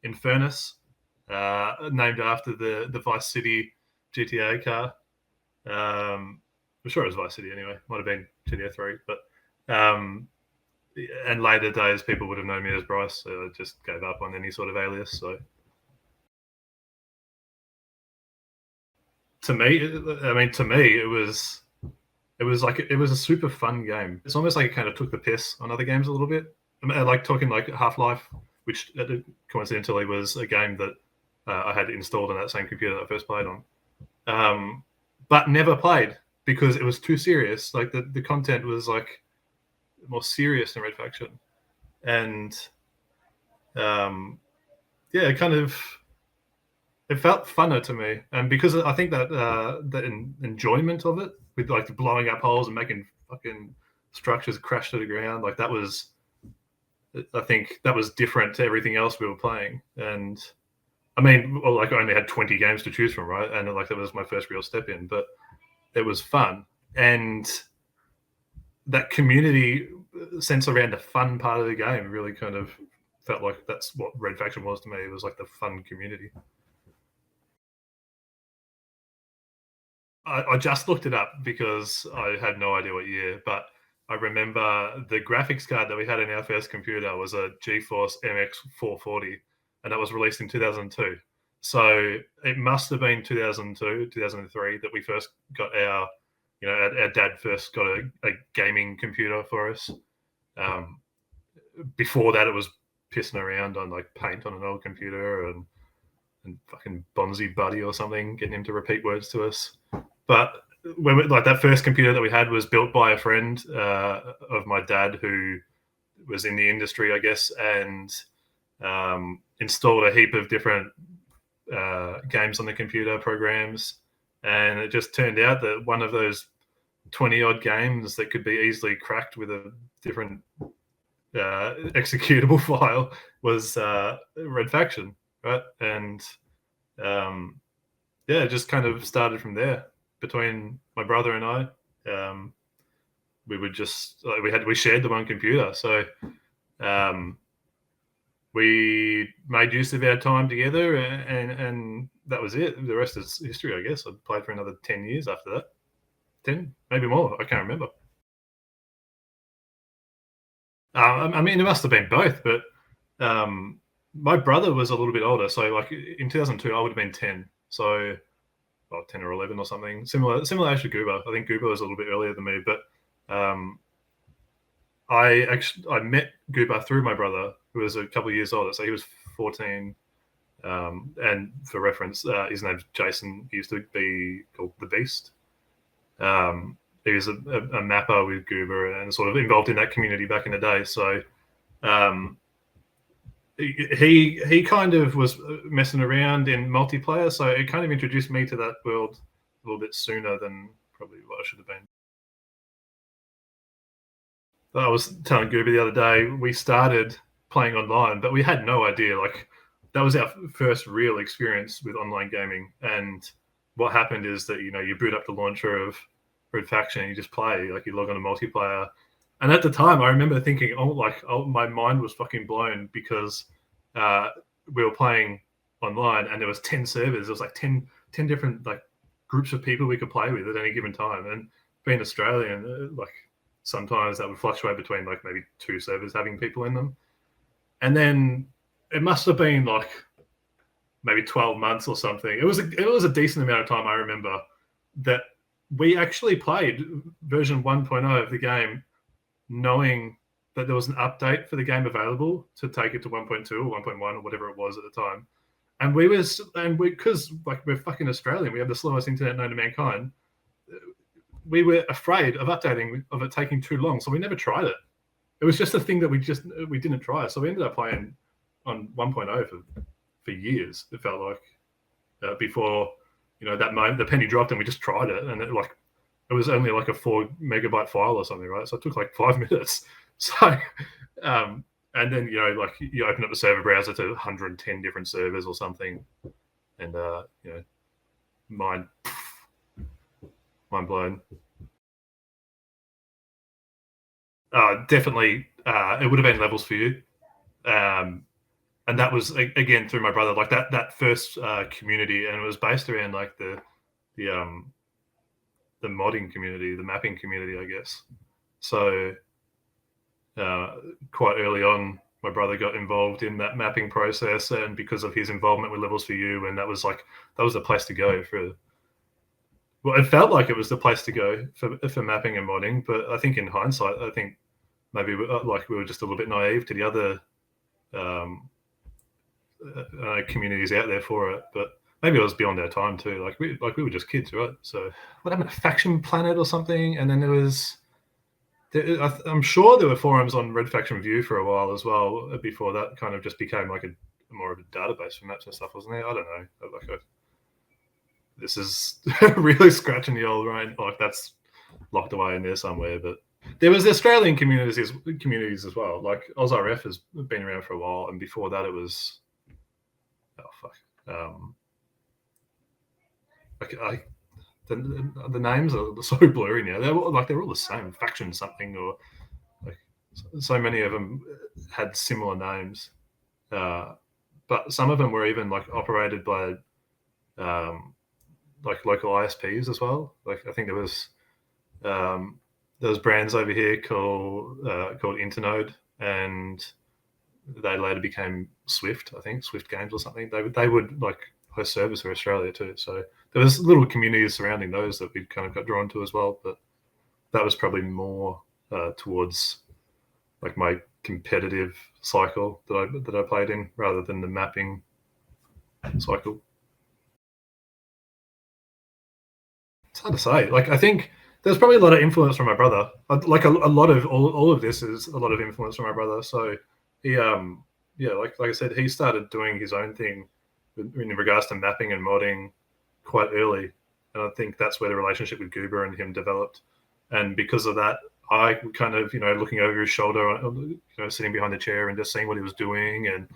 Infernus, named after the Vice City GTA car. I'm sure it was Vice City anyway. Might have been GTA 3, but and later days people would have known me as Bryce, so I just gave up on any sort of alias. So to me, it was a super fun game. It's almost like it kind of took the piss on other games a little bit. I mean, like talking like Half-Life, which coincidentally was a game that I had installed on that same computer that I first played on, but never played because it was too serious. Like the content was like more serious than Red Faction, and yeah, it felt funner to me, and because I think that the enjoyment of it, with like the blowing up holes and making fucking structures crash to the ground, like that was, I think that was different to everything else we were playing. And I mean, well, like I only had 20 games to choose from, right? And like that was my first real step in, but it was fun, and that community sense around the fun part of the game really kind of felt like that's what Red Faction was to me. It was like the fun community. I just looked it up because I had no idea what year, but I remember the graphics card that we had in our first computer was a GeForce MX 440, and that was released in 2002. So it must have been 2002, 2003 that we first got our dad first got a gaming computer for us. Before that, it was pissing around on like Paint on an old computer and fucking Bonzi Buddy or something, getting him to repeat words to us. But like that first computer that we had was built by a friend of my dad who was in the industry, I guess, and installed a heap of different games on the computer, programs, and it just turned out that one of those 20 odd games that could be easily cracked with a different executable file was Red Faction, right? And yeah, it just kind of started from there. Between my brother and I, we would just we shared the one computer, so we made use of our time together, and that was it. The rest is history, I guess. I played for another 10 years after that. 10, maybe more. I can't remember. I mean, it must have been both, but my brother was a little bit older, so like in 2002, I would have been 10. So 10 or 11 or something. Similar age to Goober. I think Goober was a little bit earlier than me, but I met Goober through my brother, who was a couple of years older. So he was 14. And for reference, his name's Jason. He used to be called the Beast. He was a mapper with Goober and sort of involved in that community back in the day. So he kind of was messing around in multiplayer, so it kind of introduced me to that world a little bit sooner than probably what I should have been. I was telling Goober the other day, we started playing online, but we had no idea. Like that was our first real experience with online gaming. And what happened is that you boot up the launcher of Red Faction and you just play. Like you log on to multiplayer. And at the time, I remember thinking, my mind was fucking blown because we were playing online and there was 10 servers. There was like 10 different like groups of people we could play with at any given time. And being Australian, like sometimes that would fluctuate between like maybe 2 servers having people in them. And then it must have been like maybe 12 months or something. It was a decent amount of time. I remember that we actually played version 1.0 of the game knowing that there was an update for the game available to take it to 1.2 or 1.1 or whatever it was at the time. And because like we're fucking Australian, we have the slowest internet known to mankind. We were afraid of updating, of it taking too long, so we never tried it. It was just a thing that we didn't try. So we ended up playing on 1.0 for years. It felt like before that moment the penny dropped and we just tried it, and it was only like a 4 megabyte file or something, right? So it took like 5 minutes. So and then like you open up the server browser to 110 different servers or something, and mind blown. Definitely, it would have been levels for you. and that was again through my brother, like that first community, and it was based around like the the modding community, the mapping community, I guess. So uh, quite early on, my brother got involved in that mapping process, and because of his involvement with Levels for You, and that was the place to go for. Well, it felt like it was the place to go for mapping and modding, but I think in hindsight, I think maybe we were just a little bit naive to the other um, communities out there for it. But maybe it was beyond our time too. Like we were just kids, right? So what happened to Faction Planet or something? And then there was I'm sure there were forums on Red Faction View for a while as well before that kind of just became like a more of a database for maps and stuff, wasn't there? I don't know. This is really scratching the old brain. Like that's locked away in there somewhere. But there was Australian communities as well. Like OzRF has been around for a while, and before that it was the names are so blurry now. They're all the same faction something, or like so many of them had similar names, but some of them were even like operated by like local ISPs as well. Like I think there was brands over here called Internode, and they later became Swift. I think Swift Games or something. They would like host servers for Australia too. So there was little communities surrounding those that we kind of got drawn to as well. But that was probably more towards like my competitive cycle that I played in rather than the mapping cycle. It's hard to say. Like I think there's probably a lot of influence from my brother. Like a lot of all of this is a lot of influence from my brother. So he yeah, like I said, he started doing his own thing in regards to mapping and modding quite early, and I think that's where the relationship with Goober and him developed. And because of that, I kind of looking over his shoulder, sitting behind the chair and just seeing what he was doing, and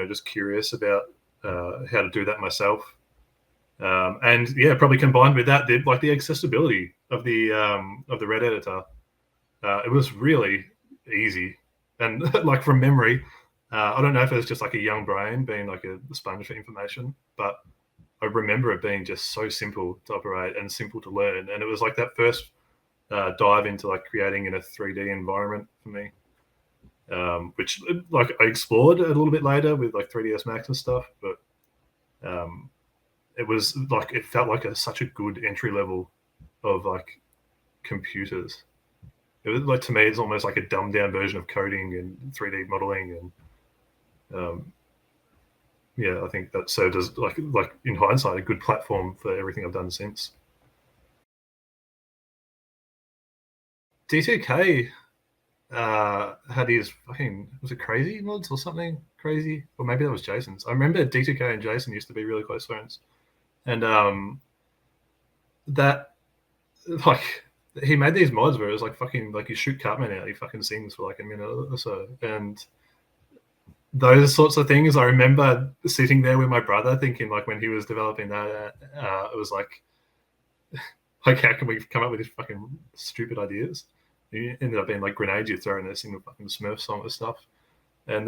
just curious about how to do that myself. And yeah, probably combined with that, the accessibility of the Red editor, it was really easy, and like from memory, I don't know if it was just like a young brain being like a sponge for information, but I remember it being just so simple to operate and simple to learn, and it was like that first dive into like creating in a 3D environment for me, which like I explored a little bit later with like 3ds Max and stuff, but it was like it felt like such a good entry level of like computers. It was like, to me, it's almost like a dumbed down version of coding and 3D modeling, and yeah, I think that served as like in hindsight a good platform for everything I've done since. D2K had his fucking, was it Crazy mods or something crazy, or maybe that was Jason's. I remember D2K and Jason used to be really close friends, and that like he made these mods where it was like fucking like you shoot Cartman out, he fucking sings for like a minute or so, and those sorts of things. I remember sitting there with my brother thinking like when he was developing that, it was like how can we come up with these fucking stupid ideas? It ended up being like grenades you throw in this single fucking Smurf song and stuff, and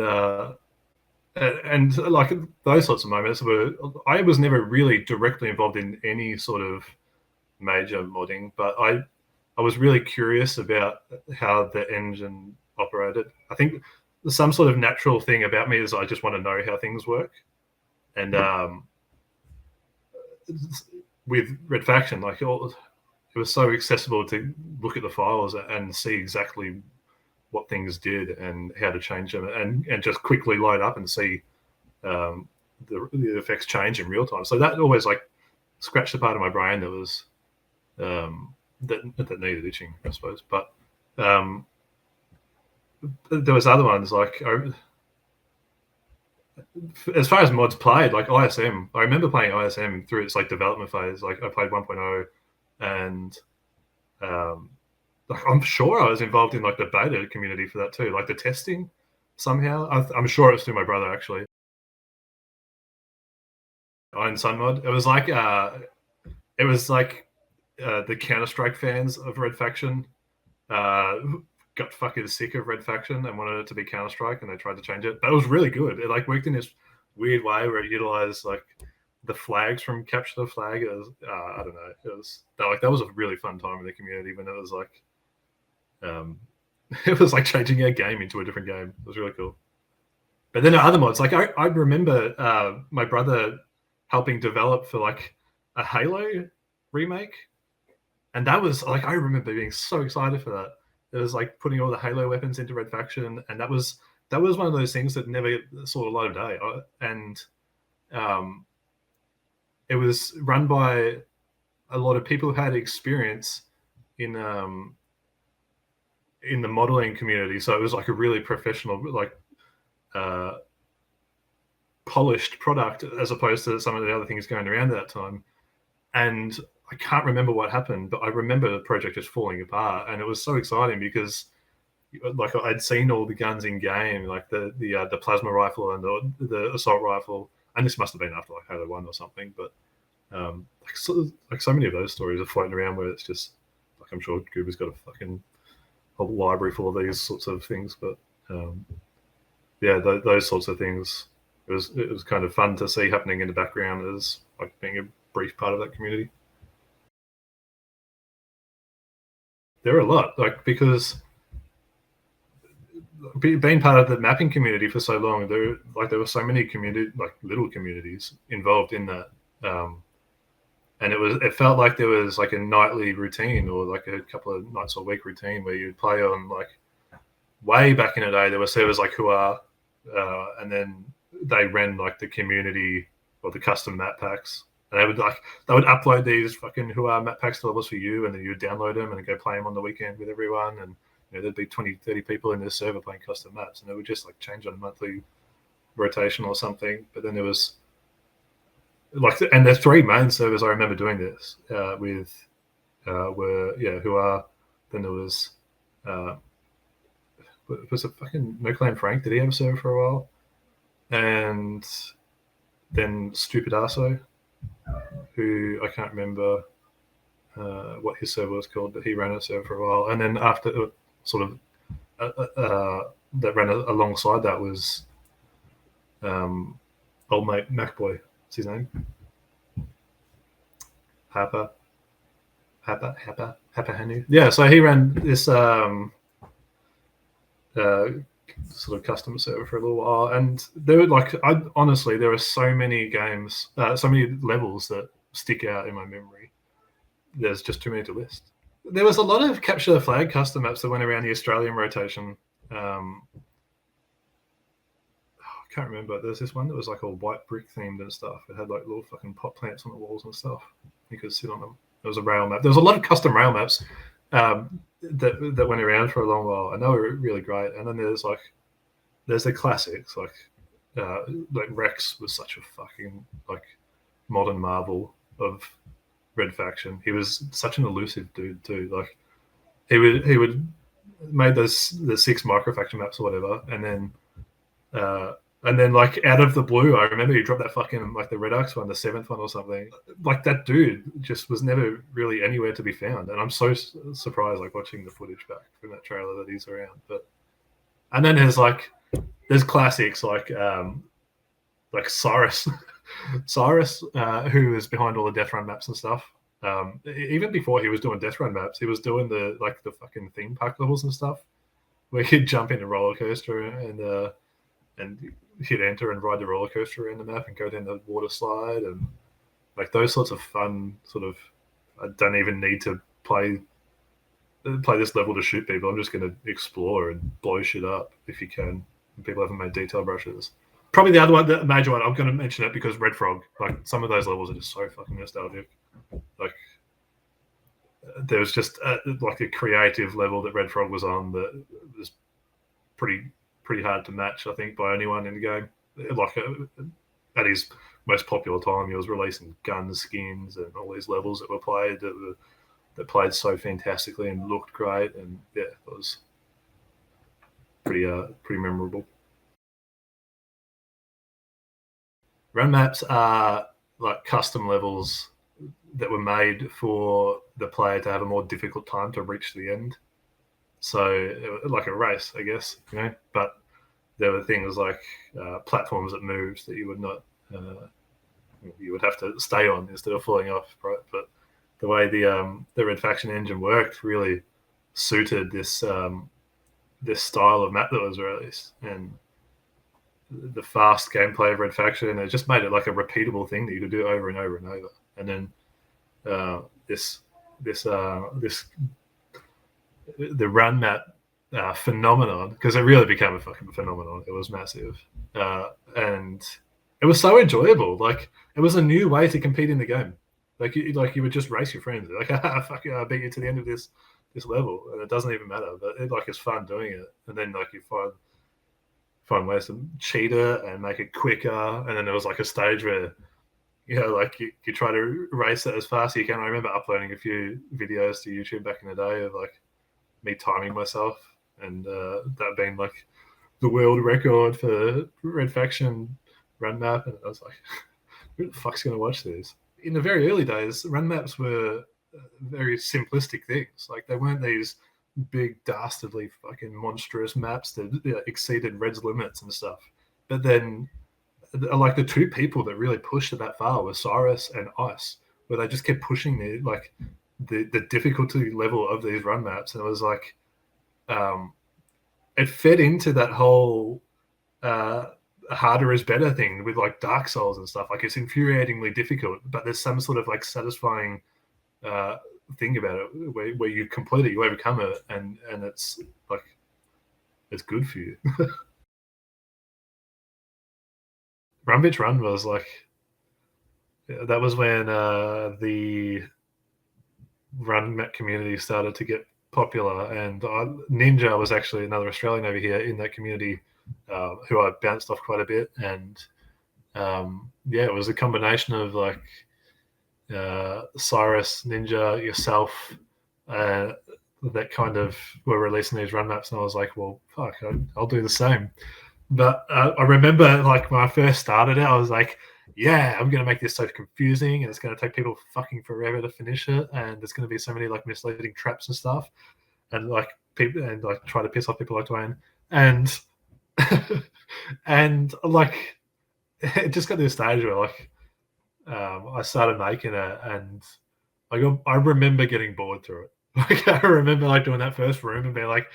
like those sorts of moments were. I was never really directly involved in any sort of major modding, but I was really curious about how the engine operated. I think some sort of natural thing about me is I just want to know how things work, and with Red Faction, like it was so accessible to look at the files and see exactly what things did and how to change them, and just quickly load up and see the effects change in real time. So that always like scratched the part of my brain that was that needed itching, I suppose. But there was other ones like as far as mods played, like ISM. I remember playing ISM through its like development phase. Like I played 1.0, and like I'm sure I was involved in like the beta community for that too, like the testing somehow. I'm sure it was through my brother actually. Iron Sun mod. It was like the Counter Strike fans of Red Faction got fucking sick of Red Faction and wanted it to be Counter-Strike, and they tried to change it. But it was really good. It like worked in this weird way where it utilized like the flags from Capture the Flag. It was, I don't know. It was that was a really fun time in the community when it was like, it was like changing a game into a different game. It was really cool. But then other mods, like I remember my brother helping develop for like a Halo remake, and that was like I remember being so excited for that. It was like putting all the Halo weapons into Red Faction, and that was one of those things that never saw the light of day. And it was run by a lot of people who had experience in the modeling community, so it was like a really professional, like polished product as opposed to some of the other things going around at that time. And I can't remember what happened, but I remember the project just falling apart, and it was so exciting because like I'd seen all the guns in game, like the plasma rifle and the assault rifle, and this must have been after like Halo 1 or something. But like so many of those stories are floating around where it's just like, I'm sure Goober's got a fucking whole library full of these sorts of things. But yeah, those sorts of things. It was kind of fun to see happening in the background as like being a brief part of that community. There are a lot, like, because being part of the mapping community for so long, there were so many little communities involved in that, and it felt like there was like a nightly routine or like a couple of nights a week routine where you'd play on, like, way back in the day there were servers like Hua, and then they ran like the community or the custom map packs. And they would upload these fucking Hua map packs to levels for you, and then you would download them and go play them on the weekend with everyone. And there'd be 20, 30 people in this server playing custom maps, and they would just like change on a monthly rotation or something. But then there was like, and the three main servers I remember doing this with were Hua. Then there was it fucking No Clan Frank? Did he have a server for a while? And then Stupid Arso, who I can't remember what his server was called, but he ran a server for a while. And then after, sort of, that ran alongside that was old mate Macboy. What's his name? Hapa Hanu. Yeah, so he ran this sort of custom server for a little while, and there were honestly, there are so many games, so many levels that stick out in my memory. There's just too many to list. There was a lot of Capture the Flag custom maps that went around the Australian rotation. I can't remember. There's this one that was like all white brick themed and stuff. It had like little fucking pot plants on the walls and stuff. You could sit on them. There was a rail map. There was a lot of custom rail maps that went around for a long while, and they were really great. And then there's the classics, like Rex was such a fucking like modern marvel of Red Faction. He was such an elusive dude too. Like he would made the 6 microfaction maps or whatever, and then like out of the blue, I remember he dropped that fucking like the Redux one, the 7th one or something. Like that dude just was never really anywhere to be found, and I'm so surprised like watching the footage back from that trailer that he's around. But and then there's classics like Cyrus, who is behind all the Death Run maps and stuff. Even before he was doing Death Run maps, he was doing the fucking theme park levels and stuff, where he'd jump in a roller coaster and hit enter and ride the roller coaster around the map and go down the water slide, and like those sorts of fun sort of, I don't even need to play this level to shoot people. I'm just going to explore and blow shit up if you can. And people haven't made detail brushes. Probably the other one, the major one, I'm going to mention it because Red Frog, like some of those levels are just so fucking nostalgic. Like there was just like a creative level that Red Frog was on that was pretty hard to match, I think, by anyone in the game. Like at his most popular time, he was releasing gun skins and all these levels that were played that played so fantastically and looked great, and yeah, it was pretty memorable. Run maps are like custom levels that were made for the player to have a more difficult time to reach the end. So like a race, I guess, But there were things like platforms that moved that you would not, you would have to stay on instead of falling off, right? But the way the Red Faction engine worked really suited this style of map that was released, and the fast gameplay of Red Faction. It just made it like a repeatable thing that you could do over and over and over. And then this the run map phenomenon, because it really became a fucking phenomenon. It was massive, and it was so enjoyable. Like, it was a new way to compete in the game. Like you would just race your friends. Like, fuck yeah, I beat you to the end of this level, and it doesn't even matter. But it's fun doing it. And then like you find ways to cheat it and make it quicker. And then there was like a stage where like you try to race it as fast as you can. I remember uploading a few videos to YouTube back in the day of like me timing myself, and that being like the world record for Red Faction run map. And I was like, who the fuck's going to watch this? In the very early days, run maps were very simplistic things. Like, they weren't these big, dastardly, fucking monstrous maps that exceeded Red's limits and stuff. But then, like, the two people that really pushed it that far were Cyrus and Ice, where they just kept pushing the difficulty level of these run maps. And it was like, it fed into that whole harder is better thing with like Dark Souls and stuff. Like, it's infuriatingly difficult, but there's some sort of like satisfying thing about it where you complete it, you overcome it, and it's like, it's good for you. Run Bitch Run was like, that was when the run map community started to get popular, and Ninja was actually another Australian over here in that community who I bounced off quite a bit. And it was a combination of like Cyrus, Ninja, yourself, that kind of were releasing these run maps, and I was like, well, fuck, I'll do the same. But I remember, like, when I first started it, I was like, yeah, I'm going to make this so confusing, and it's going to take people fucking forever to finish it, and there's going to be so many like misleading traps and stuff, and like people, and like try to piss off people like Dwayne, and and like it just got to the stage where like I started making it, and I remember getting bored through it. Like, I remember like doing that first room and being like,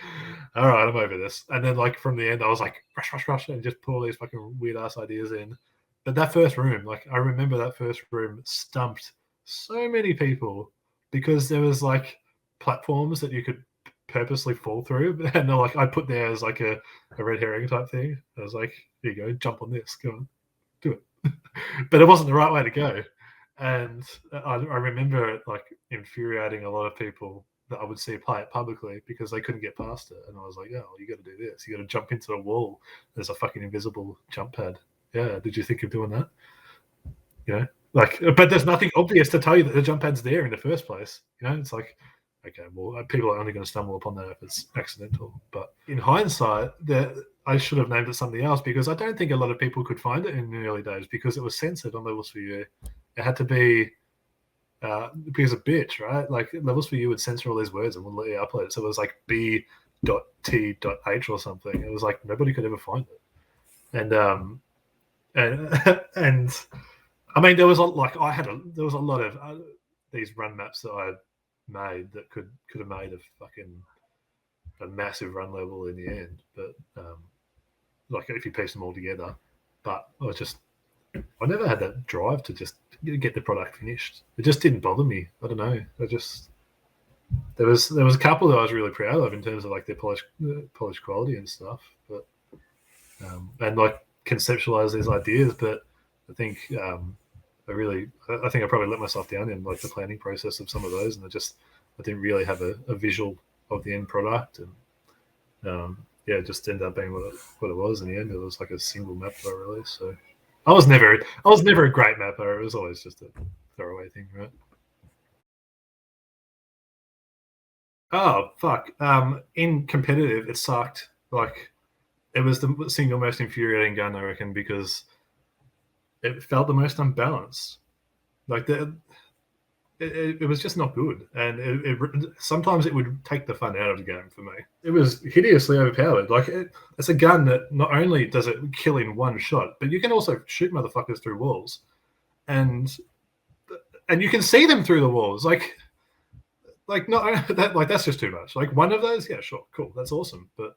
all right, I'm over this. And then like from the end, I was like, rush, and just pull these fucking weird ass ideas in. But that first room, like, I remember that first room stumped so many people because there was like platforms that you could purposely fall through, and they're like, I put there as like a red herring type thing. I was like, here you go, jump on this, go on, do it. But it wasn't the right way to go. And I remember it like infuriating a lot of people that I would see play it publicly because they couldn't get past it. And I was like, oh, you got to do this. You got to jump into a wall. There's a fucking invisible jump pad. Yeah, did you think of doing that? Like, but there's nothing obvious to tell you that the jump pad's there in the first place. It's like, okay, well, people are only going to stumble upon that if it's accidental. But in hindsight, I should have named it something else, because I don't think a lot of people could find it in the early days because it was censored on Levels for You. It had to be because of bitch, right? Like, Levels for You would censor all these words and wouldn't let you upload it. So it was like B.T.H or something. It was like nobody could ever find it. And and I mean, there was a lot of these run maps that I made that could have made a massive run level in the end, but like if you piece them all together. But I never had that drive to just get the product finished. It just didn't bother me. I don't know. There was a couple that I was really proud of in terms of like their polished quality and stuff, but and like conceptualize these ideas. But I think I think I probably let myself down in like the planning process of some of those, and I didn't really have a visual of the end product, and it just ended up being what it was in the end. It was like a single map that I released. So I was never a great mapper. It was always just a throwaway thing, right? Oh fuck! In competitive, it sucked. Like, it was the single most infuriating gun, I reckon, because it felt the most unbalanced. Like, it was just not good, and sometimes it would take the fun out of the game for me. It was hideously overpowered. Like it's a gun that not only does it kill in one shot, but you can also shoot motherfuckers through walls, and you can see them through the walls. Like not that, like that's just too much. Like one of those, yeah, sure, cool, that's awesome, but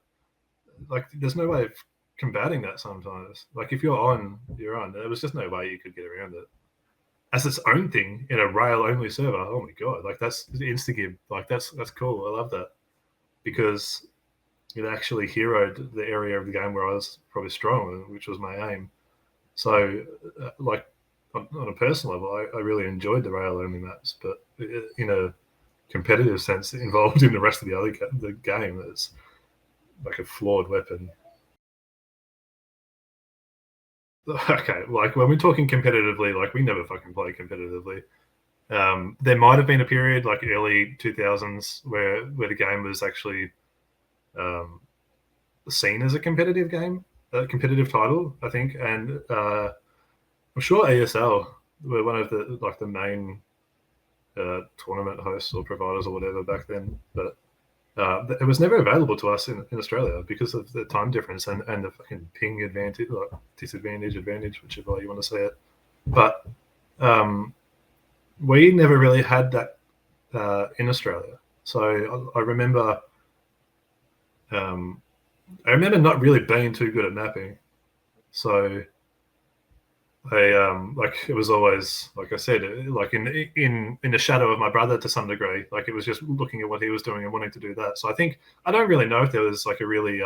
like there's no way of combating that sometimes. Like if you're on, you're on. There was just no way you could get around it as its own thing in a rail only server. Oh my god, like that's Instagib. Like that's cool. I love that because it actually heroed the area of the game where I was probably strong, which was my aim. So, like on a personal level, I really enjoyed the rail only maps, but in a competitive sense, involved in the rest of the game, it's like a flawed weapon. Okay, like when we're talking competitively, like we never fucking play competitively. There might have been a period like early 2000s where the game was actually seen as a competitive game, a competitive title, I think, and I'm sure ASL were one of the main tournament hosts or providers or whatever back then, but it was never available to us in Australia because of the time difference and the fucking ping advantage, like advantage, whichever way you want to say it. But we never really had that in Australia. So I remember not really being too good at mapping. So like it was always, like I said, like in the shadow of my brother to some degree. Like it was just looking at what he was doing and wanting to do that. So I don't really know if there was like a really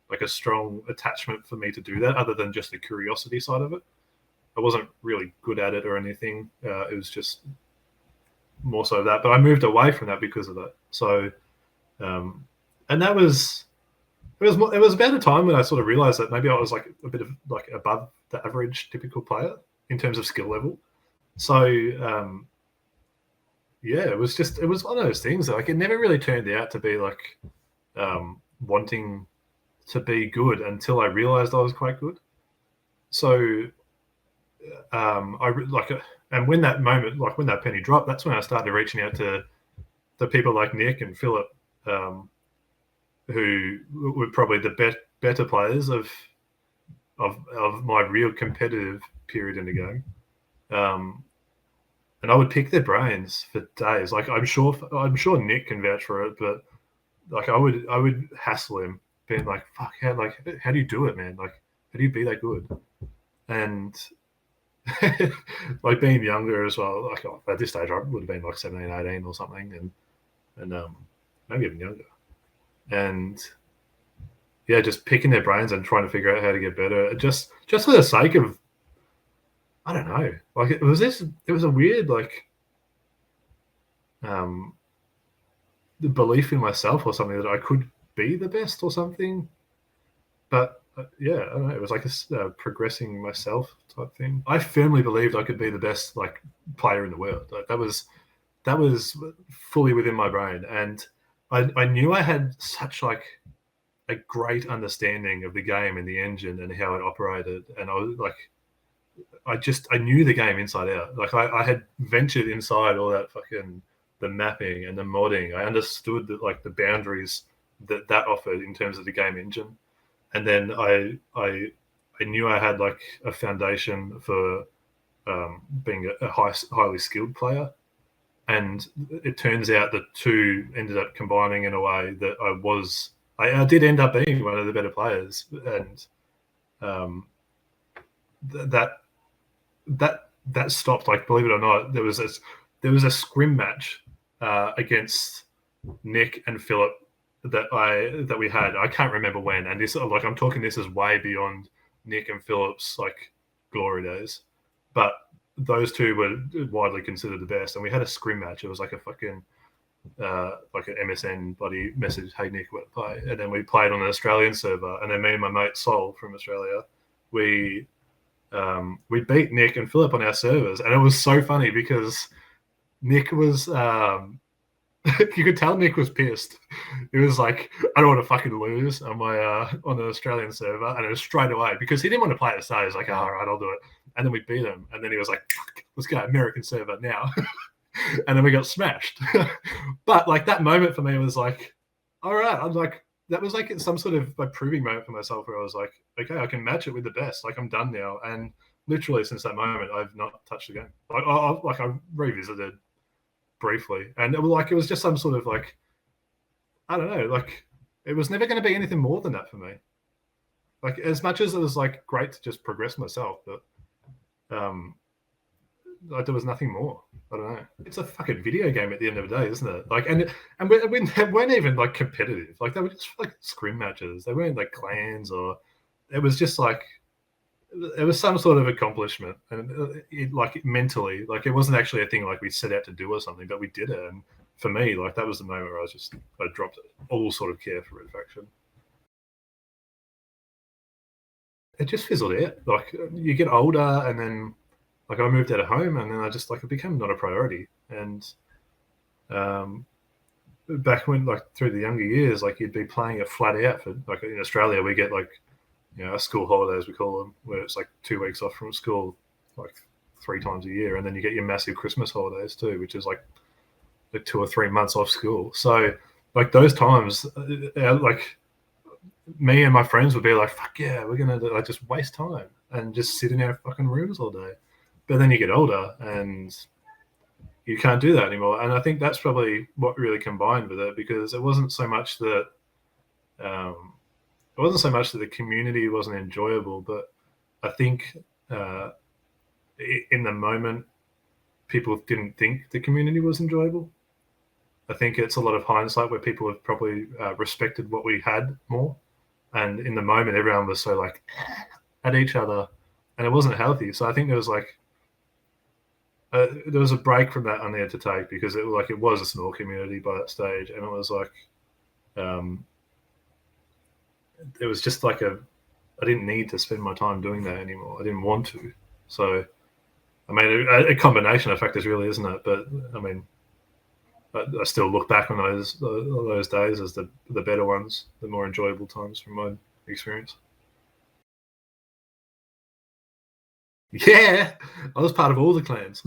like a strong attachment for me to do that, other than just the curiosity side of it. I wasn't really good at it or anything. It was just more so that. But I moved away from that because of that. So, and that was it was about a time when I sort of realized that maybe I was like a bit of like above the average typical player in terms of skill level. So yeah, it was one of those things that like it never really turned out to be like wanting to be good until I realized I was quite good. So and when that moment, like when that penny dropped, that's when I started reaching out to the people like Nick and Philip, who were probably the better players of my real competitive period in the game. And I would pick their brains for days. Like I'm sure Nick can vouch for it, but like I would hassle him, being like, "Fuck, how do you do it, man? Like, how do you be that good?" And like being younger as well. Like at this stage, I would have been like 17, 18 or something, and maybe even younger. And yeah, just picking their brains and trying to figure out how to get better, just for the sake of, I don't know. Like it was a weird like the belief in myself or something that I could be the best or something. But yeah, I don't know. It was like a progressing myself type thing. I firmly believed I could be the best like player in the world. Like that was fully within my brain, and I knew I had such like a great understanding of the game and the engine and how it operated, and I was like, I knew the game inside out. Like I had ventured inside all that fucking the mapping and the modding. I understood that like the boundaries that offered in terms of the game engine, and then I knew I had like a foundation for being a highly skilled player. And it turns out the two ended up combining in a way that I did end up being one of the better players, and that stopped. Like, believe it or not, there was a scrim match against Nick and Philip that we had. I can't remember when, and this like I'm talking, this is way beyond Nick and Philip's like glory days, but those two were widely considered the best. And we had a scrim match. It was like a fucking like an MSN bloody message, "Hey Nick, what to play?" And then we played on an Australian server. And then me and my mate Sol from Australia, we beat Nick and Philip on our servers, and it was so funny because Nick was you could tell Nick was pissed. He was like, "I don't want to fucking lose on my on an Australian server," and it was straight away because he didn't want to play at the start. He was like, "Oh, all right, I'll do it." And then we beat him, and then he was like, "Fuck, let's go American server now." and then we got smashed. But like that moment for me was like, all right, I'm like, that was like some sort of like proving moment for myself where I was like, okay, I can match it with the best. Like I'm done now. And literally since that moment, I've not touched the game. I revisited briefly, and it was just some sort of like, I don't know, like it was never going to be anything more than that for me. Like as much as it was like great to just progress myself, but like there was nothing more. I don't know. It's a fucking video game at the end of the day, isn't it? Like, and we weren't even like competitive. Like they were just like scrim matches. They weren't like clans or. It was just like it was some sort of accomplishment, and like mentally, like it wasn't actually a thing like we set out to do or something, but we did it. And for me, like that was the moment where I dropped all sort of care for Red Faction. It just fizzled out. Like you get older, and then like I moved out of home, and then I just like it became not a priority. And um, back when like through the younger years, like you'd be playing it flat out for like in Australia, we get like our school holidays we call them, where it's like 2 weeks off from school, like 3 times a year, and then you get your massive Christmas holidays too, which is like 2 or 3 months off school. So like those times, like me and my friends would be like, "Fuck yeah, we're gonna like just waste time and just sit in our fucking rooms all day." But then you get older and you can't do that anymore. And I think that's probably what really combined with it, because it wasn't so much that the community wasn't enjoyable, but I think in the moment people didn't think the community was enjoyable. I think it's a lot of hindsight where people have probably respected what we had more, and in the moment everyone was so like at each other, and it wasn't healthy. So I think there was like there was a break from that I needed to take, because it was a small community by that stage, and it was like it was just like I didn't need to spend my time doing that anymore. I didn't want to. So I mean, a combination of factors, really, isn't it? But I mean, I still look back on those days as the better ones, the more enjoyable times from my experience. Yeah, I was part of all the clans.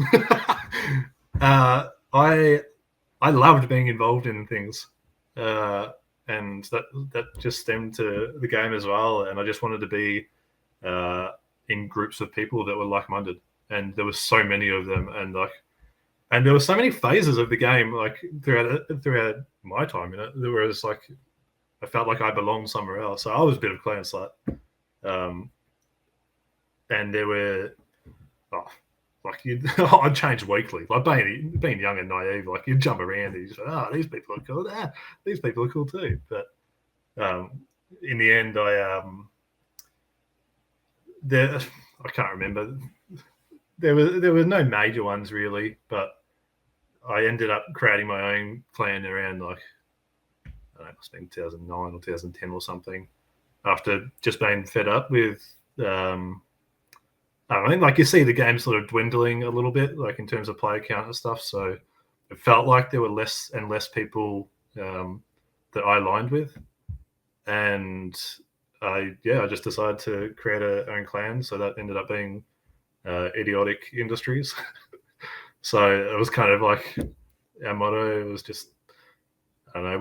I loved being involved in things, and that just stemmed to the game as well. And I just wanted to be in groups of people that were like-minded, and there were so many of them, and there were so many phases of the game, like throughout my time in it. There was like I felt like I belonged somewhere else. So I was a bit of a clan slut. And there were I'd change weekly. Like being young and naive, like you'd jump around and you say, these people are cool. These people are cool too. But in the end, I can't remember. There were no major ones really, but I ended up creating my own clan around like I don't know, it must have been 2009 or 2010 or something. After just being fed up with I don't know, like you see the game sort of dwindling a little bit, like in terms of player count and stuff. So it felt like there were less and less people that I aligned with, and I just decided to create our own clan. So that ended up being Idiotic Industries. So it was kind of like our motto. It was just I don't know.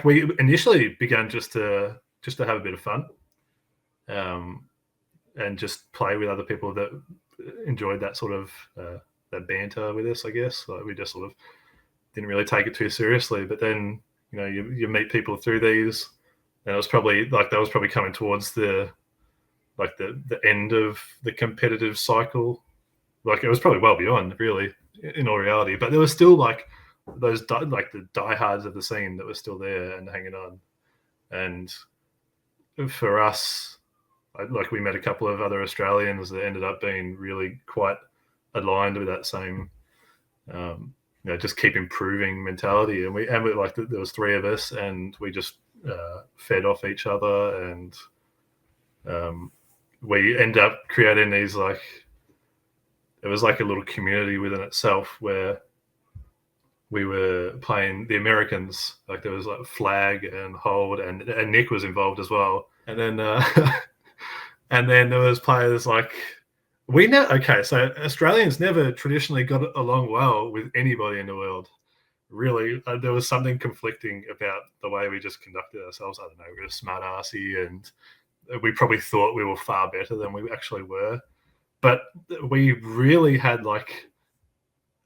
We initially began just to have a bit of fun. And just play with other people that enjoyed that sort of that banter with us, I guess. Like we just sort of didn't really take it too seriously. But then you meet people through these, and it was probably coming towards the end of the competitive cycle. Like it was probably well beyond, really, in all reality. But there was still like those the diehards of the scene that were still there and hanging on. And for us, like we met a couple of other Australians that ended up being really quite aligned with that same, just keep improving mentality. And we like there was 3 of us, and we just fed off each other, and we end up creating these it was like a little community within itself where we were playing the Americans. Like there was like Flag and Hold, and Nick was involved as well. And then and then there was players like Okay, so Australians never traditionally got along well with anybody in the world. Really, there was something conflicting about the way we just conducted ourselves. I don't know, we were smart assy, and we probably thought we were far better than we actually were. But we really had like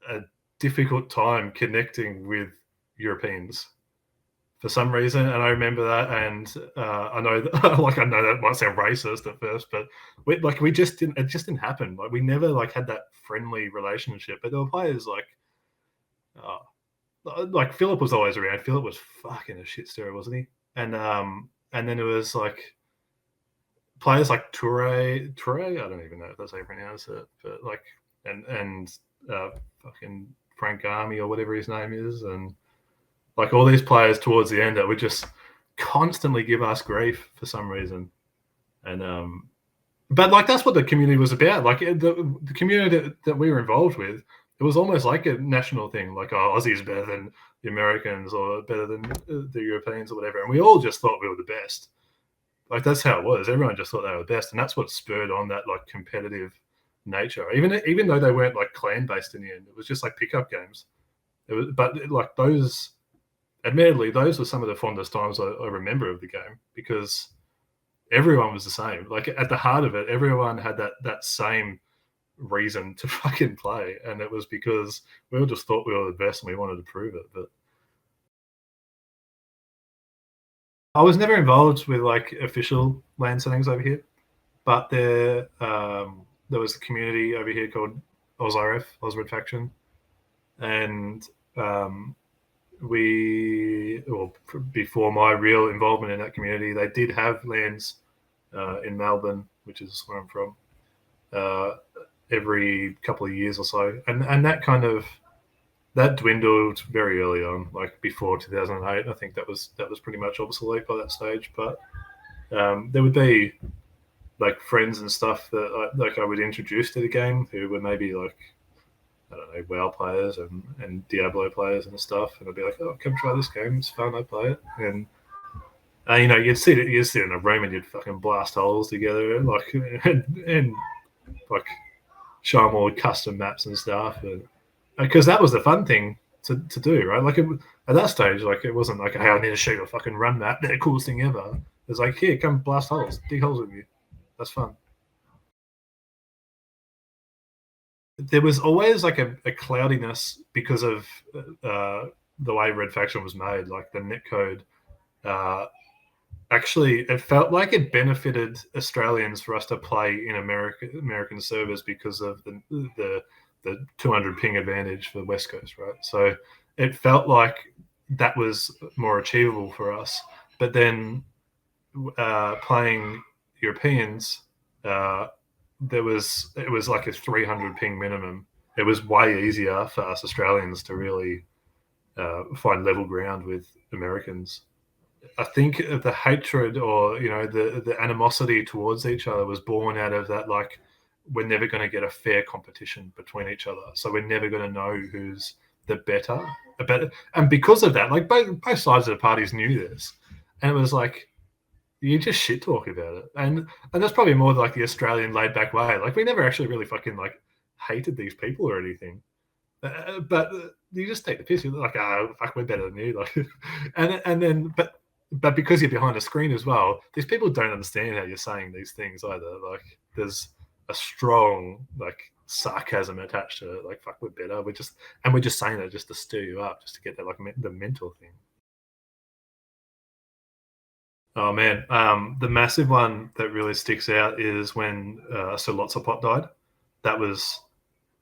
a difficult time connecting with Europeans for some reason, and I remember that. And I know that, like, I know that might sound racist at first, but we just didn't. It just didn't happen. Like we never like had that friendly relationship. But there were players like Philip was always around. Philip was fucking a shit stirrer, wasn't he? And then it was like players like Toure. I don't even know if that's how you pronounce it, but like and fucking Frank Army or whatever his name is, and like all these players towards the end that would just constantly give us grief for some reason. And but like that's what the community was about. Like the community that we were involved with, it was almost like a national thing. Like, oh, Aussie's better than the Americans or better than the Europeans or whatever, and we all just thought we were the best. Like that's how it was. Everyone just thought they were the best, and that's what spurred on that like competitive nature. Even though they weren't like clan based in the end, it was just like pickup games. It was, but like those, admittedly, those were some of the fondest times I remember of the game because everyone was the same. Like at the heart of it, everyone had that same reason to fucking play, and it was because we all just thought we were the best and we wanted to prove it. But I was never involved with like official land settings over here, but there was a community over here called OzRF, Osred Faction, and before my real involvement in that community, they did have lands in Melbourne, which is where I'm from, uh, every couple of years or so, and that dwindled very early on, like before 2008. I think that was pretty much obsolete by that stage. But there would be like friends and stuff that I would introduce to the game who were maybe like I don't know WoW players and Diablo players and stuff, and I'd be like, oh, come try this game, it's fun, I play it, and you'd sit in a room and you'd fucking blast holes together, like and like show them all custom maps and stuff, and because that was the fun thing to do, right? Like at that stage, like it wasn't like, hey, I need to show you a fucking run map, the coolest thing ever. It's like, here, come blast holes, dig holes with you. That's fun. There was always like a cloudiness because of the way Red Faction was made, like the netcode. Uh, Actually, it felt like it benefited Australians for us to play in American servers because of the 200 ping advantage for the West Coast, right? So it felt like that was more achievable for us. But then playing Europeans, uh, it was like a 300 ping minimum. It was way easier for us Australians to really find level ground with Americans. I think the hatred or the animosity towards each other was born out of that, like we're never going to get a fair competition between each other, so we're never going to know who's the better, and because of that, like both sides of the parties knew this, and it was like you just shit talk about it, and that's probably more like the Australian laid back way. Like we never actually really fucking like hated these people or anything, but you just take the piss. You're like, oh, fuck, we're better than you. Like, and then, but because you're behind a screen as well, these people don't understand how you're saying these things either. Like, there's a strong like sarcasm attached to it. Like, fuck, we're better. We're just saying that just to stir you up, just to get that like the mental thing. Oh man, the massive one that really sticks out is when Sir Lotsapot died. That was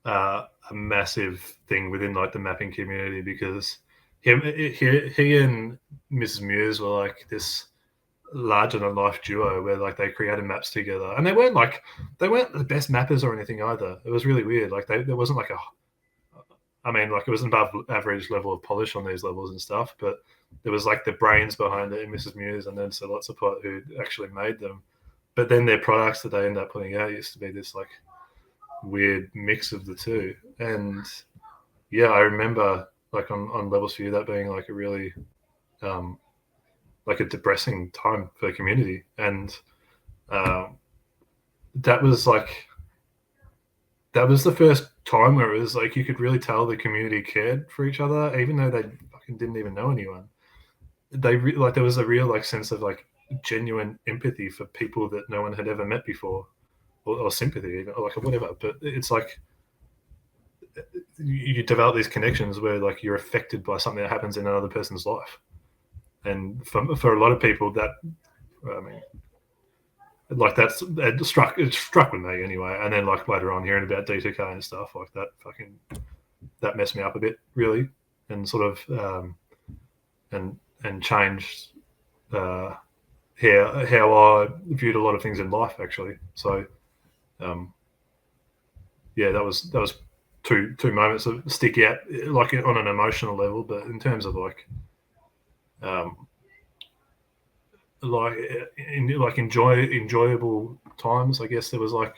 a massive thing within like the mapping community because he and Mrs. Muse were like this larger than life duo where like they created maps together, and they weren't the best mappers or anything either. It was really weird. Like there wasn't like I mean, like it was an above average level of polish on these levels and stuff, but there was like the brains behind it in Mrs. Muse and then Sir Lotsapot who actually made them. But then their products that they end up putting out used to be this like weird mix of the two. And yeah, I remember like on levels for you that being like a really um, like a depressing time for the community, and uh, that was like that was the first time where it was like you could really tell the community cared for each other, even though they fucking didn't even know anyone. Like there was a real like sense of like genuine empathy for people that no one had ever met before, or sympathy, even, or like whatever. But it's like you develop these connections where like you're affected by something that happens in another person's life, and for a lot of people that, I mean, like it struck with me anyway. And then like later on hearing about D2K and stuff like that, fucking that messed me up a bit really, and sort of and changed how I viewed a lot of things in life actually. So yeah, that was two moments that stick out like on an emotional level, but in terms of like like enjoyable times, I guess there was like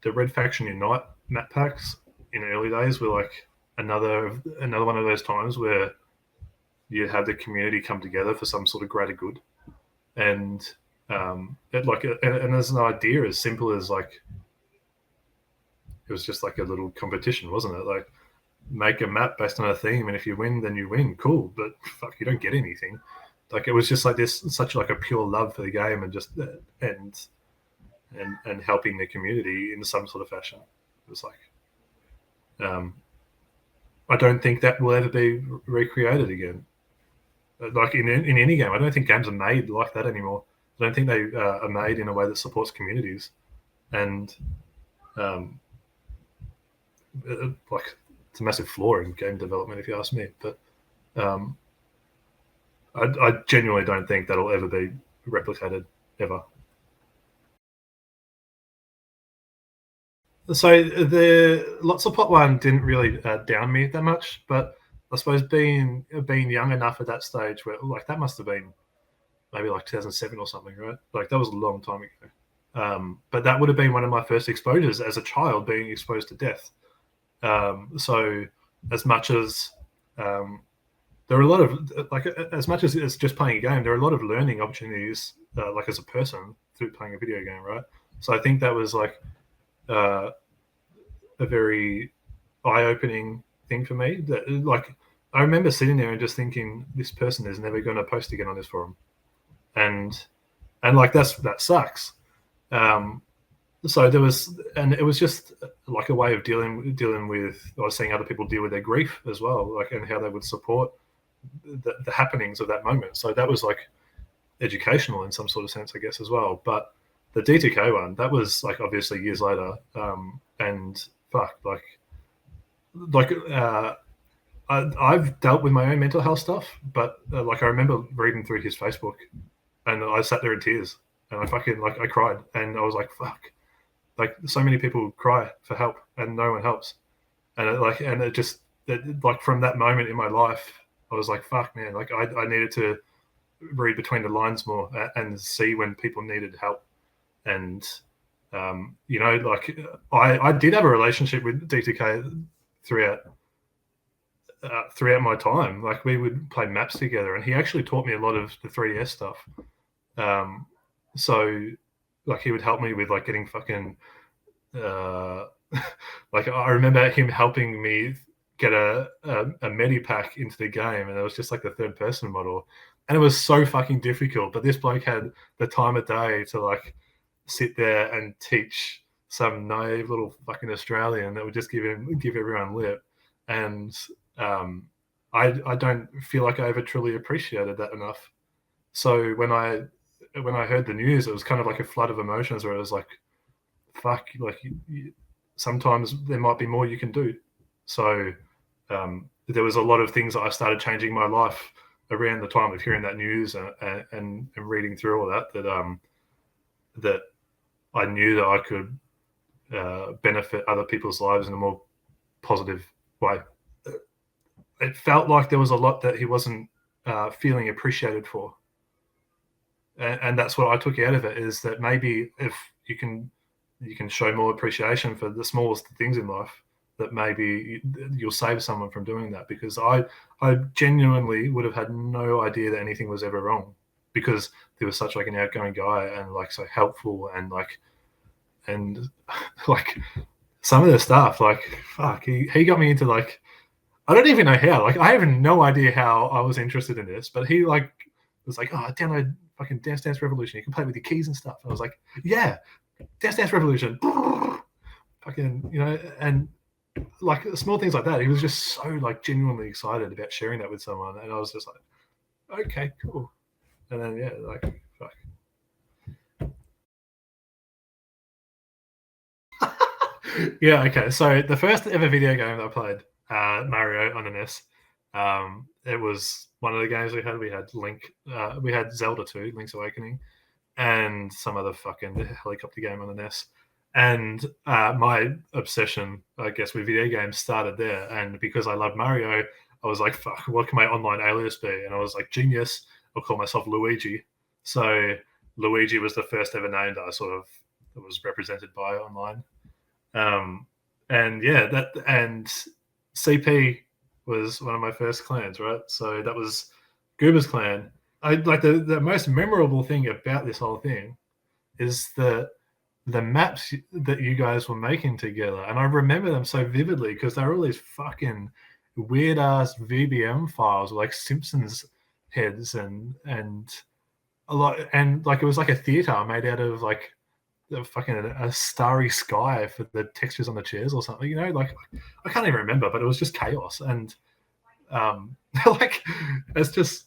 the Red Faction Unite map packs in the early days were like another one of those times where you had the community come together for some sort of greater good, and and as an idea as simple as like it was just like a little competition, wasn't it? Like make a map based on a theme, and if you win, then you win. Cool, but fuck, you don't get anything. Like it was just like this, such like a pure love for the game, and just and helping the community in some sort of fashion. It was like, I don't think that will ever be recreated again. Like in any game, I don't think games are made like that anymore. I don't think they are made in a way that supports communities, and like it's a massive flaw in game development, if you ask me. But I genuinely don't think that'll ever be replicated ever. So the Lots of Pot One didn't really down me that much, but I suppose being young enough at that stage where like that must have been maybe like 2007 or something, right? Like that was a long time ago. But that would have been one of my first exposures as a child, being exposed to death. So as much as there are a lot of like as much as it's just playing a game, there are a lot of learning opportunities like as a person through playing a video game, right? So I think that was like uh, a very eye-opening thing for me. That like I remember sitting there and just thinking, this person is never going to post again on this forum, and like that sucks. So there was, and it was just like a way of dealing with. I was seeing other people deal with their grief as well, like and how they would support the happenings of that moment. So that was like educational in some sort of sense, I guess, as well. But the D2K one, that was like obviously years later, and fuck, I've dealt with my own mental health stuff, but like I remember reading through his Facebook, and I sat there in tears, and I fucking like I cried, and I was like, fuck, like so many people cry for help, and no one helps, and it just like from that moment in my life, I was like, fuck, man, like I needed to read between the lines more and see when people needed help, and like I did have a relationship with D2K throughout throughout my time. Like we would play maps together, and he actually taught me a lot of the 3DS stuff. So like he would help me with like getting fucking like I remember him helping me get a medipack into the game, and it was just like the third person model, and it was so fucking difficult. But this bloke had the time of day to like sit there and teach some naive little fucking Australian that would just give everyone lip, and I don't feel like I ever truly appreciated that enough. So when I heard the news, it was kind of like a flood of emotions where it was like, fuck, like sometimes there might be more you can do. So there was a lot of things that I started changing my life around the time of hearing that news and reading through all that I knew that I could benefit other people's lives in a more positive way. It felt like there was a lot that he wasn't feeling appreciated for, and that's what I took out of it, is that maybe if you can show more appreciation for the smallest things in life, that maybe you'll save someone from doing that. Because I genuinely would have had no idea that anything was ever wrong, because he was such like an outgoing guy and like so helpful and like some of the stuff, like fuck, he got me into like I don't even know how. Like I have no idea how I was interested in this, but he like was like, oh, download fucking Dance Dance Revolution. You can play with your keys and stuff. And I was like, yeah, Dance Dance Revolution. Fucking, and like small things like that. He was just so like genuinely excited about sharing that with someone, and I was just like, okay, cool. And then yeah, like fuck. Yeah, okay. So the first ever video game that I played, Mario on the NES. It was one of the games we had. We had Link, we had Zelda 2, Link's Awakening, and some other fucking helicopter game on the NES. And my obsession, I guess, with video games started there. And because I love Mario, I was like, fuck, what can my online alias be? And I was like, genius, I'll call myself Luigi. So Luigi was the first ever name that I sort of was represented by online. Um, and yeah, that and CP was one of my first clans, right? So that was Goober's clan. I like the most memorable thing about this whole thing is the maps that you guys were making together, and I remember them so vividly because they were all these fucking weird ass VBM files, like Simpsons heads and a lot, and like it was like a theater made out of like fucking a starry sky for the textures on the chairs or something. Like I can't even remember, but it was just chaos. And like it's just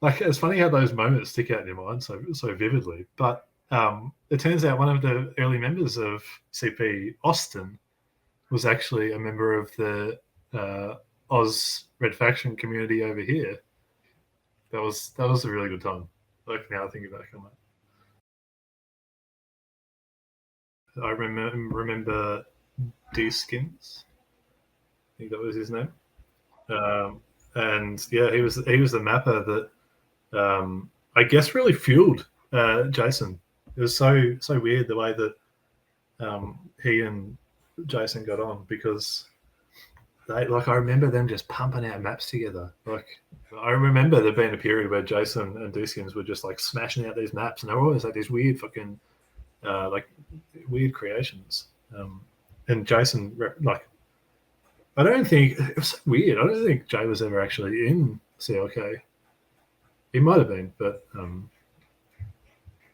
like it's funny how those moments stick out in your mind so vividly. But it turns out one of the early members of CP, Austin, was actually a member of the Oz Red Faction community over here. That was a really good time. Like now thinking back on that. I remember D Skins. I think that was his name. Um, and yeah, he was the mapper that I guess really fueled Jason. It was so weird the way that he and Jason got on because I remember them just pumping out maps together. Like I remember there being a period where Jason and D-Skins were just like smashing out these maps, and they were always like these weird fucking like weird creations. And Jason, like, I don't think it was so weird. I don't think Jay was ever actually in CLK. He might have been, but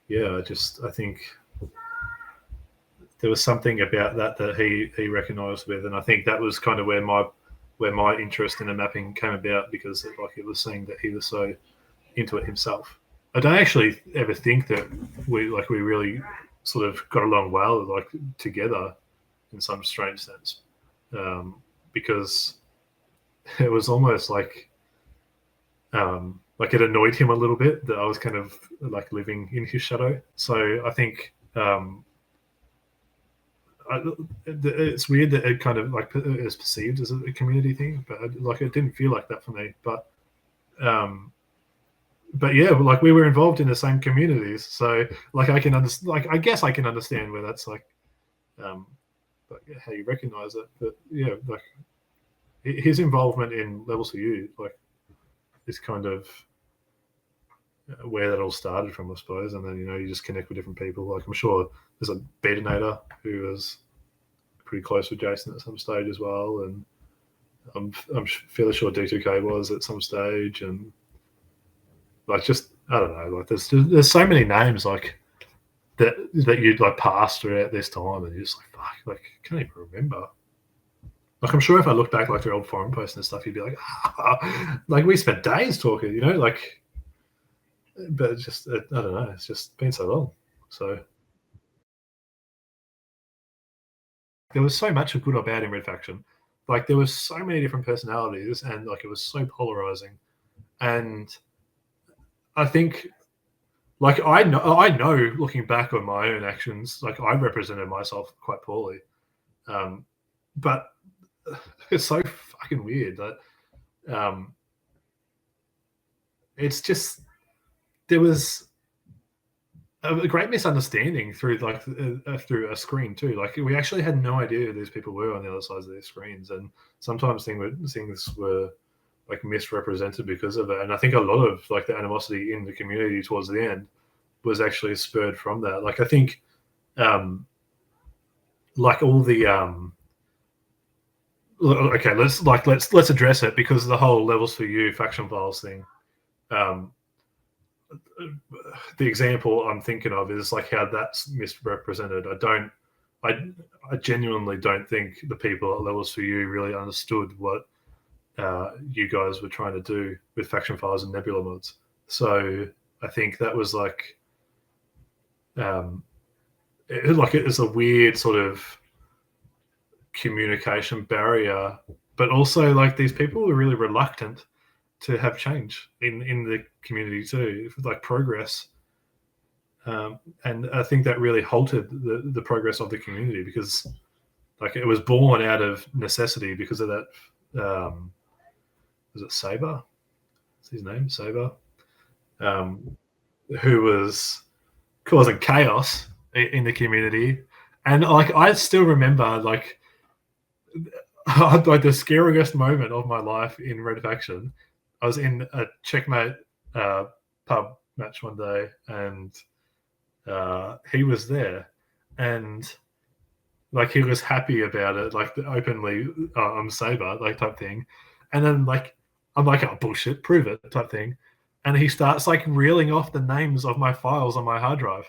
yeah, I think there was something about that he recognised with, and I think that was kind of where my interest in the mapping came about because it was seeing that he was so into it himself. I don't actually ever think that we really sort of got along well together in some strange sense, because it was almost like it annoyed him a little bit that I was kind of like living in his shadow. So I think it's weird that it kind of like is perceived as a community thing, but it didn't feel like that for me. But yeah, like we were involved in the same communities, so like I can understand. Like I guess I can understand where that's like how you recognize it. But yeah, like his involvement in Levels for You, like, is kind of where that all started from, I suppose. And then you just connect with different people. Like I'm sure there's a Beatinator who was pretty close with Jason at some stage as well, and I'm fairly sure D2K was at some stage, and like just I don't know, like there's so many names like that you'd like pass throughout this time, and you're just like fuck, like I can't even remember. Like I'm sure if I look back like their old forum posts and stuff, you'd be like, like we spent days talking, like. But it's just I don't know. It's just been so long. So there was so much of good or bad in Red Faction. Like there was so many different personalities, and like it was so polarizing. And I think, like I know, looking back on my own actions, like I represented myself quite poorly. But it's so fucking weird that it's just there was a great misunderstanding through through a screen too. Like we actually had no idea who these people were on the other sides of their screens, and sometimes things were like misrepresented because of it. And I think a lot of like the animosity in the community towards the end was actually spurred from that. Like I think like all the okay, let's address it, because the whole Levels for You faction files thing. The example I'm thinking of is like how that's misrepresented. I genuinely don't think the people at Levels for You really understood what you guys were trying to do with faction files and Nebula mods. So I think that was like it's a weird sort of communication barrier, but also like these people were really reluctant to have change in the community too, like progress. And I think that really halted the progress of the community, because like it was born out of necessity because of that. Was it Saber? What's his name? Saber, who was causing chaos in the community. And like I still remember like the scariest moment of my life in Red Faction. I was in a Checkmate pub match one day, and he was there, and like he was happy about it, like openly, I'm Saber, like type thing. And then like I'm like, oh bullshit, prove it type thing. And he starts like reeling off the names of my files on my hard drive.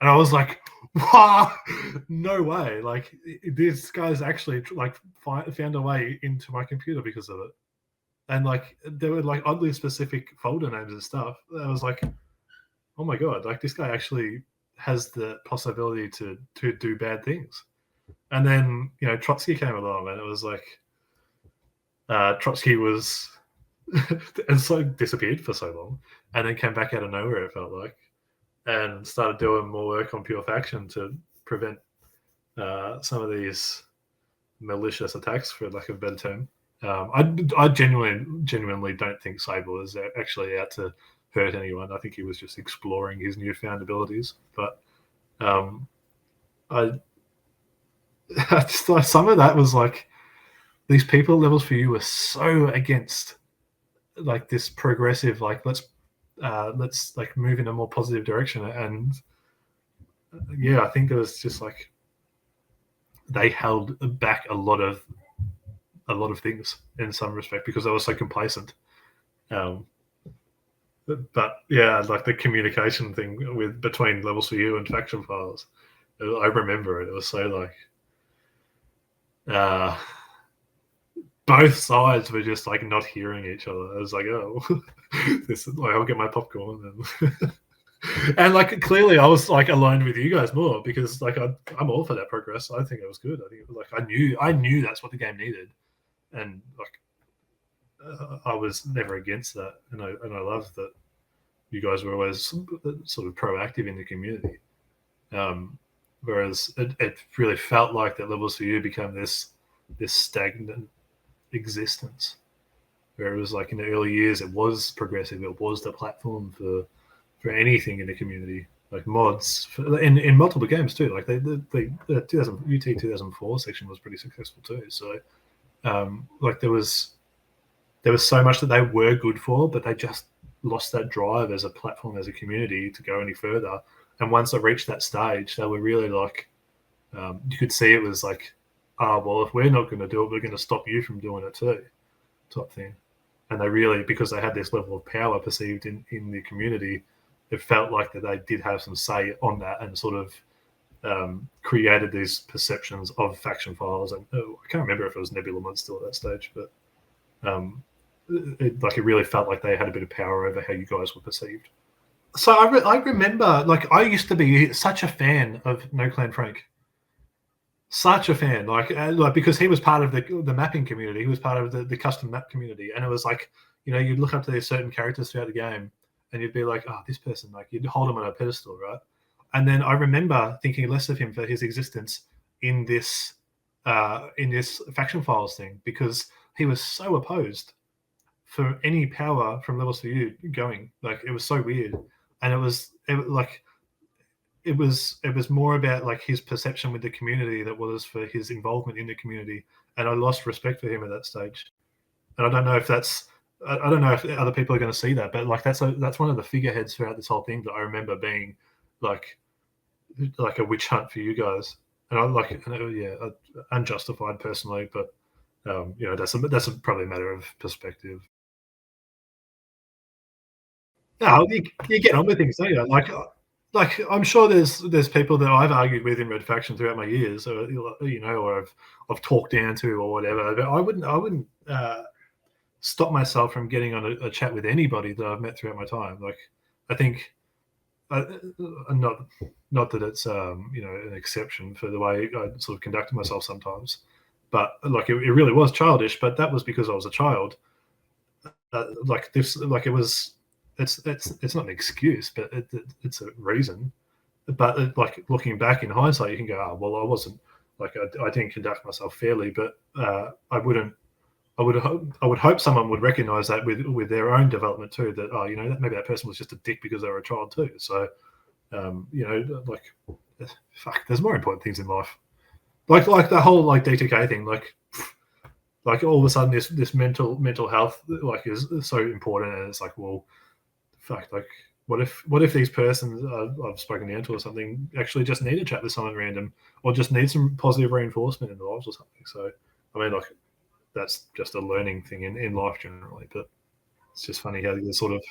And I was like, wow, no way. Like this guy's actually like found a way into my computer because of it. And like there were like oddly specific folder names and stuff. I was like, oh my God, like this guy actually has the possibility to do bad things. And then, you know, Trotsky came along, and it was like Trotsky was and so disappeared for so long, and then came back out of nowhere, it felt like, and started doing more work on Pure Faction to prevent some of these malicious attacks, for lack of a better term. I genuinely don't think Sable was actually out to hurt anyone. I think he was just exploring his newfound abilities. But I just thought some of that was like, these people at Levels for You were so against like this progressive, like let's like move in a more positive direction. And yeah, I think it was just like they held back a lot of things in some respect because they were so complacent. But yeah, like the communication thing with between Levels for You and faction files, I remember it. It was so like both sides were just like not hearing each other. I was like, oh, this is like, I'll get my popcorn and and like clearly I was like aligned with you guys more, because like I'm all for that progress. I think it was good. I think it was like I knew that's what the game needed, and like I was never against that, and I love that you guys were always sort of proactive in the community. Whereas it really felt like that Levels for You became this stagnant existence, where it was like in the early years it was progressive, it was the platform for anything in the community, like mods in multiple games too. Like the UT 2004 section was pretty successful too. So like there was so much that they were good for, but they just lost that drive as a platform, as a community, to go any further. And once they reached that stage, they were really like, you could see it was like, well, if we're not going to do it, we're going to stop you from doing it too, type thing. And they really, because they had this level of power perceived in the community, it felt like that they did have some say on that, and sort of created these perceptions of faction files. And I can't remember if it was Nebula Mod still at that stage, but it really felt like they had a bit of power over how you guys were perceived. So I remember, like, I used to be such a fan of No Clan Frank. Such a fan, like because he was part of the mapping community. He was part of the custom map community, and it was like, you know, you'd look up to these certain characters throughout the game, and you'd be like, oh, this person, like you'd hold him on a pedestal, right? And then I remember thinking less of him for his existence in this faction files thing, because he was so opposed for any power from Levels for You going. Like it was so weird, and it was more about like his perception with the community that was for his involvement in the community, and I lost respect for him at that stage. And I don't know if other people are going to see that, but like that's one of the figureheads throughout this whole thing that I remember being like a witch hunt for you guys. and I like, unjustified personally, but that's probably a matter of perspective. No, you get on with things, don't you? Like I'm sure there's people that I've argued with in Red Faction throughout my years, or or I've talked down to or whatever. But I wouldn't stop myself from getting on a chat with anybody that I've met throughout my time. Like I think, uh, not that it's an exception for the way I sort of conducted myself sometimes, but like it really was childish. But that was because I was a child. Like this, like it was. It's not an excuse, but it's a reason. But like looking back in hindsight, you can go, oh well, I wasn't like I didn't conduct myself fairly, but I wouldn't. I would hope someone would recognize that with their own development too. That maybe that person was just a dick because they were a child too. So like fuck, there's more important things in life. Like the whole like DTK thing. Like all of a sudden this mental health like is so important, and it's like, well, fuck, like what if these persons I've spoken down to or something actually just need to chat with someone random, or just need some positive reinforcement in their lives or something. So I mean, like that's just a learning thing in life generally. But it's just funny how you sort of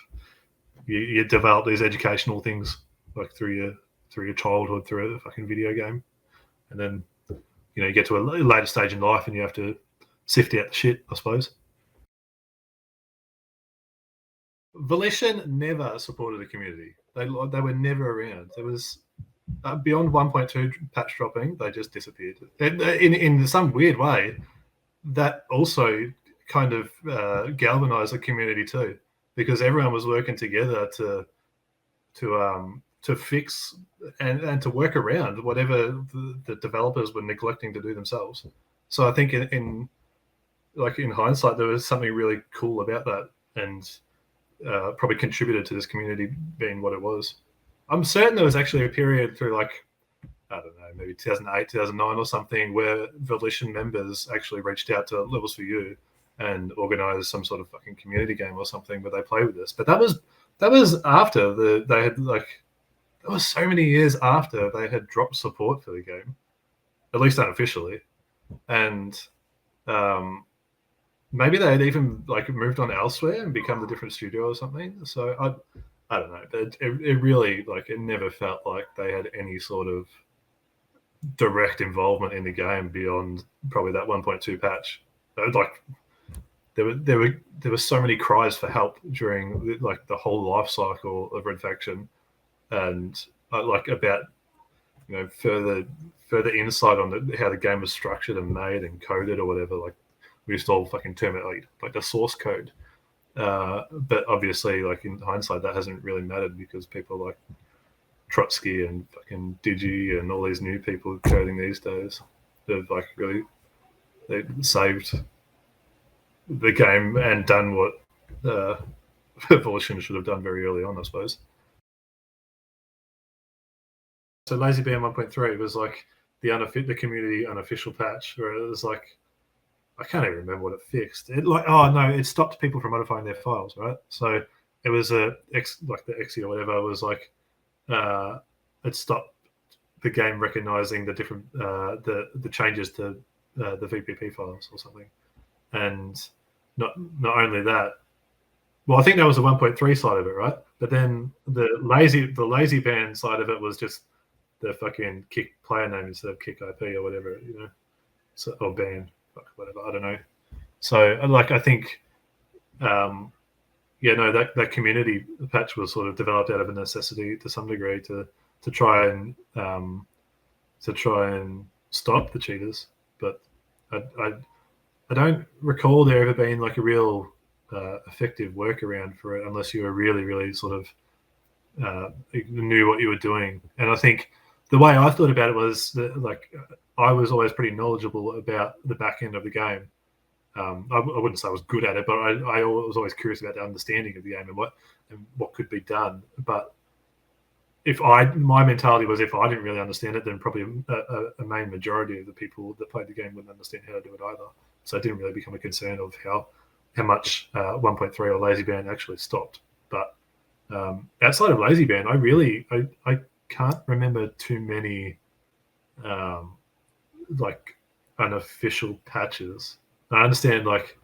you develop these educational things like through your childhood through a fucking video game, and then you get to a later stage in life and you have to sift out the shit, I suppose. Volition never supported the community. They were never around. There was beyond 1.2 patch dropping, they just disappeared. In some weird way, that also kind of galvanized the community too, because everyone was working together to fix and to work around whatever the developers were neglecting to do themselves. So I think in hindsight, there was something really cool about that, and probably contributed to this community being what it was. I'm certain there was actually a period through like I don't know, maybe 2008, 2009 or something, where Volition members actually reached out to Levels for You and organized some sort of fucking community game or something where they play with this. But that was after they had like that was so many years after they had dropped support for the game, at least unofficially, and um, maybe they had even like moved on elsewhere and become a different studio or something. So I don't know, but it really like it never felt like they had any sort of direct involvement in the game beyond probably that 1.2 patch. Like there were so many cries for help during like the whole life cycle of Red Faction, and like about further insight on how the game was structured and made and coded or whatever. Like we used to all fucking term it like the source code. But obviously, like in hindsight, that hasn't really mattered because people like Trotsky and fucking Digi and all these new people coding these days have like really they saved the game and done what Evolution should have done very early on, I suppose. So Lazy Band 1.3 was like the community unofficial patch where it was like I can't even remember what it fixed. It like oh no, it stopped people from modifying their files, right? So it was like the Xe or whatever was like uh, it stopped the game recognizing the different the changes to the VPP files or something, and not only that. Well, I think that was the 1.3 side of it, right? But then the lazy band side of it was just the fucking kick player name instead of kick IP or whatever, so, or band, whatever. I don't know. So, like, I think, that community patch was sort of developed out of a necessity to some degree to try and stop the cheaters. But I don't recall there ever being like a real effective workaround for it unless you were really, really sort of knew what you were doing. And I think the way I thought about it was that, like, I was always pretty knowledgeable about the back end of the game. I wouldn't say I was good at it, but I was always curious about the understanding of the game and what could be done. But my mentality was if I didn't really understand it, then probably a main majority of the people that played the game wouldn't understand how to do it either. So it didn't really become a concern of how much 1.3 or Lazy Band actually stopped. But outside of Lazy Band, I can't remember too many like unofficial patches. I understand like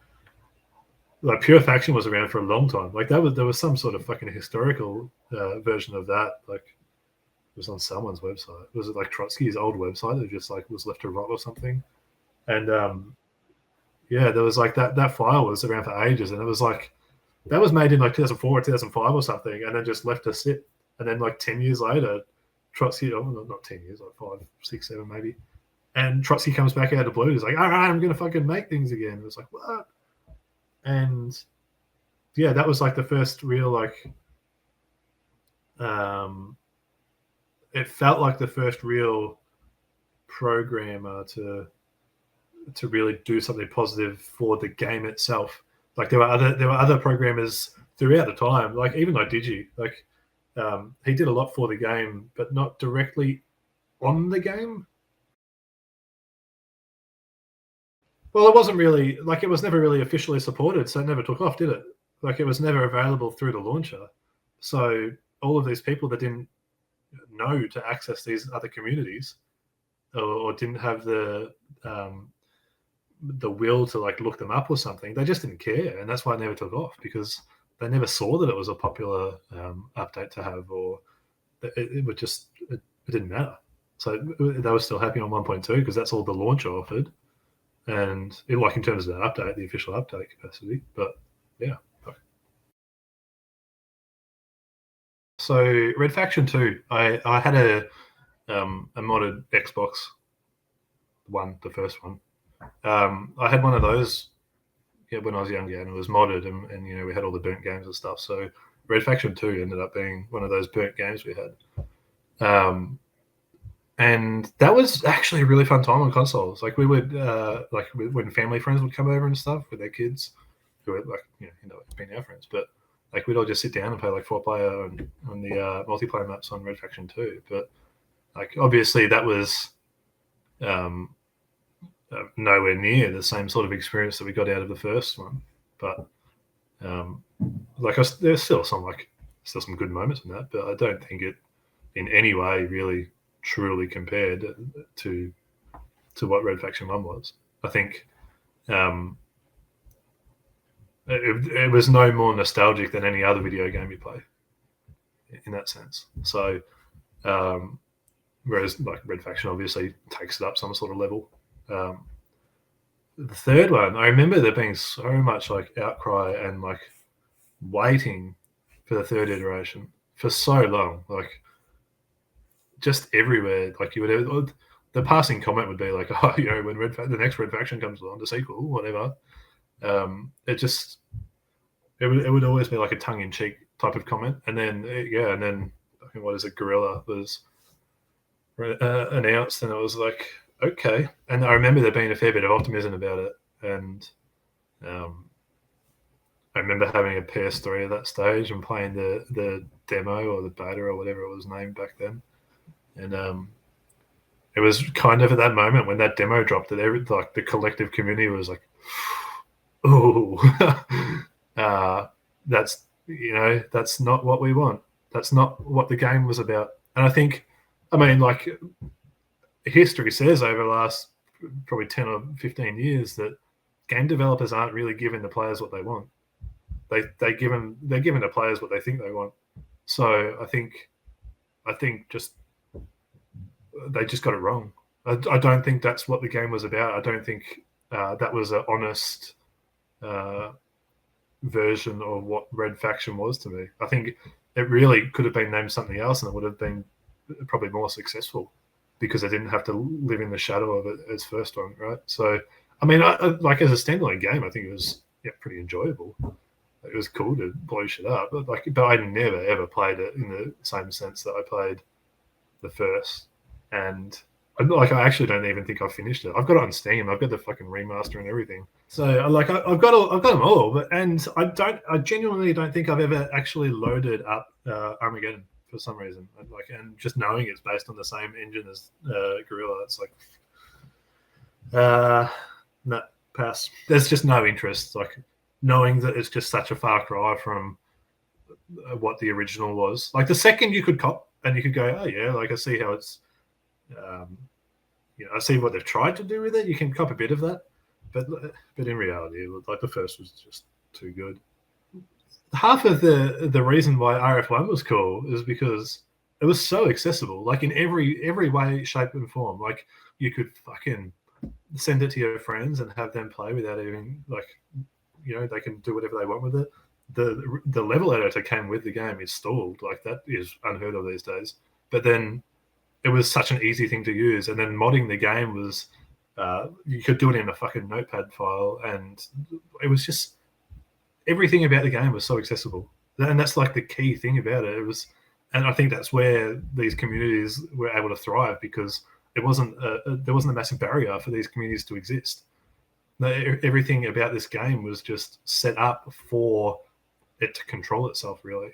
Pure Faction was around for a long time. Like there was some sort of fucking historical version of that. Like it was on someone's website. Was it like Trotsky's old website that just like was left to rot or something? And yeah, there was like that file was around for ages, and it was like that was made in like 2004 or 2005 or something, and then just left to sit. And then like 10 years later, Trotsky, oh, not 10 years, like 5, 6, 7 maybe. And Trotsky comes back out of the blue. He's like, all right, I'm going to fucking make things again. It was like, what? And yeah, that was like the first real like, it felt like the first real programmer to really do something positive for the game itself. Like there were other programmers throughout the time, like even like Digi, like he did a lot for the game, but not directly on the game. Well, it wasn't really like it was never really officially supported, so it never took off, did it? Like it was never available through the launcher. So all of these people that didn't know to access these other communities or didn't have the will to like look them up or something, they just didn't care, and that's why it never took off, because they never saw that it was a popular update to have, or it would just it didn't matter. So they were still happy on 1.2 because that's all the launcher offered, and like in terms of that update, the official update capacity. But yeah. So Red Faction 2, I had a modded Xbox One, the first one. I had one of those when I was younger, and it was modded, and you know we had all the burnt games and stuff. So Red Faction 2 ended up being one of those burnt games we had. And that was actually a really fun time on consoles. Like we would like when family friends would come over and stuff with their kids, who were like being our friends, but like we'd all just sit down and play like 4-player on the multiplayer maps on Red Faction 2. But like obviously that was nowhere near the same sort of experience that we got out of the first one. But like there's still some good moments in that, but I don't think it in any way really truly compared to what Red Faction 1 was. I think it was no more nostalgic than any other video game you play in that sense. So whereas like Red Faction obviously takes it up some sort of level. The third one, I remember there being so much like outcry and like waiting for the third iteration for so long, like just everywhere. Like you would, the passing comment would be like, "Oh, when the next Red Faction comes along, the sequel, whatever." It would always be like a tongue-in-cheek type of comment, and then and then I think what is it, Guerrilla was announced, and it was like, okay. And I remember there being a fair bit of optimism about it, and I remember having a PS3 at that stage and playing the demo or the beta or whatever it was named back then, and it was kind of at that moment when that demo dropped that like the collective community was like, oh, that's that's not what we want. That's not what the game was about. And I think, I mean, like history says over the last probably 10 or 15 years that game developers aren't really giving the players what they want. They're giving the players what they think they want. So I think just they just got it wrong. I don't think that's what the game was about. I don't think that was an honest version of what Red Faction was to me. I think it really could have been named something else, and it would have been probably more successful because I didn't have to live in the shadow of it as first one, right? So, I mean, like as a standalone game, I think it was pretty enjoyable. It was cool to blow shit up, but I never ever played it in the same sense that I played the first. And I actually don't even think I've finished it. I've got it on Steam. I've got the fucking remaster and everything. So I've got them all, and I genuinely don't think I've ever actually loaded up Armageddon for some reason. And just knowing it's based on the same engine as Guerrilla, it's like, no, pass. There's just no interest. Like knowing that it's just such a far cry from what the original was. Like the second you could cop and you could go, oh yeah, like I see how it's I see what they've tried to do with it. You can cop a bit of that, but in reality, like the first was just too good. Half of the reason why RF1 was cool is because it was so accessible, like in every way, shape, and form. Like you could fucking send it to your friends and have them play without even they can do whatever they want with it. The level editor came with the game is stalled, like that is unheard of these days. But then it was such an easy thing to use, and then modding the game was you could do it in a fucking notepad file, and it was just everything about the game was so accessible, and that's like the key thing about it. It was, and I think that's where these communities were able to thrive because there wasn't a massive barrier for these communities to exist. Everything about this game was just set up for it to control itself, really.